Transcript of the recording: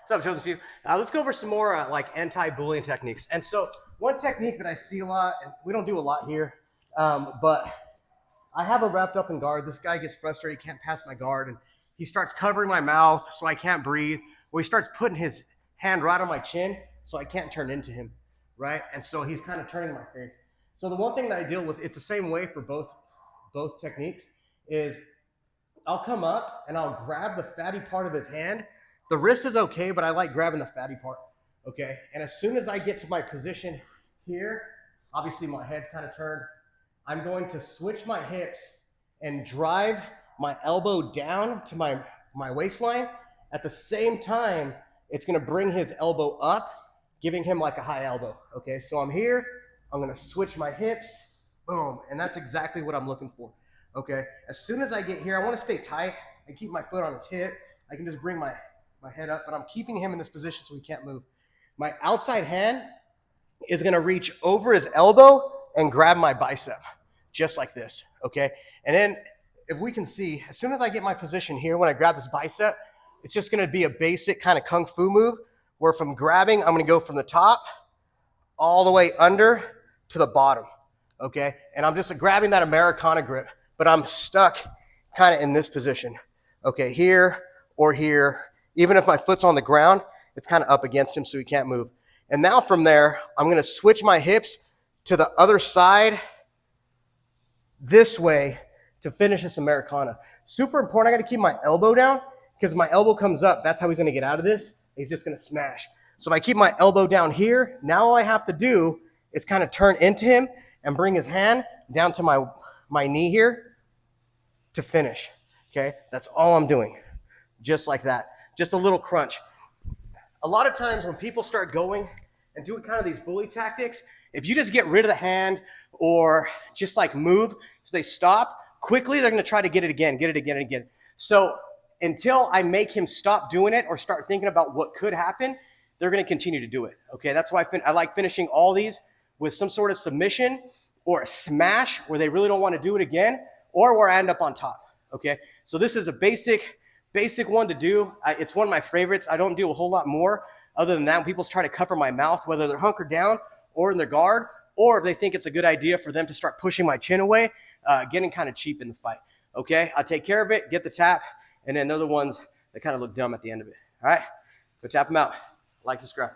What's up, Chosenfew? Let's go over some more like anti-bullying techniques. And so one technique that I see a lot, and we don't do a lot here, but I have him wrapped up in guard. This guy gets frustrated, he can't pass my guard, and he starts covering my mouth so I can't breathe, or he starts putting his hand right on my chin so I can't turn into him, right? And so he's kind of turning my face. So the one thing that I deal with, it's the same way for both techniques, is I'll come up and I'll grab the fatty part of his hand. The wrist is okay, but I like grabbing the fatty part, okay? And as soon as I get to my position here, obviously my head's kind of turned, I'm going to switch my hips and drive my elbow down to my waistline. At the same time, it's gonna bring his elbow up, giving him like a high elbow, okay? So I'm here, I'm gonna switch my hips, boom, and that's exactly what I'm looking for, okay? As soon as I get here, I wanna stay tight and keep my foot on his hip. I can just bring my head up, but I'm keeping him in this position so he can't move. My outside hand is gonna reach over his elbow and grab my bicep, just like this, okay? And then if we can see, as soon as I get my position here, when I grab this bicep, it's just gonna be a basic kind of Kung Fu move, where from grabbing, I'm gonna go from the top all the way under to the bottom, okay? And I'm just grabbing that Americana grip, but I'm stuck kind of in this position, okay? Here or here. Even if my foot's on the ground, it's kind of up against him so he can't move. And now from there, I'm gonna switch my hips to the other side this way to finish this Americana. Super important, I gotta keep my elbow down, because my elbow comes up, that's how he's gonna get out of this. He's just gonna smash. So if I keep my elbow down here, now all I have to do is kind of turn into him and bring his hand down to my knee here to finish, okay? That's all I'm doing, just like that. Just a little crunch. A lot of times when people start going and doing kind of these bully tactics, if you just get rid of the hand or just like move so they stop, quickly they're gonna try to get it again and again. So until I make him stop doing it or start thinking about what could happen, they're gonna continue to do it, okay? That's why I like finishing all these with some sort of submission or a smash where they really don't wanna do it again, or where I end up on top, okay? So this is a basic one to do. It's one of my favorites. I don't do a whole lot more other than that. When people try to cover my mouth, whether they're hunkered down or in their guard, or if they think it's a good idea for them to start pushing my chin away, getting kind of cheap in the fight, okay? I'll take care of it, get the tap, and then they're the ones that kind of look dumb at the end of it, all right? Go tap them out. Like, subscribe.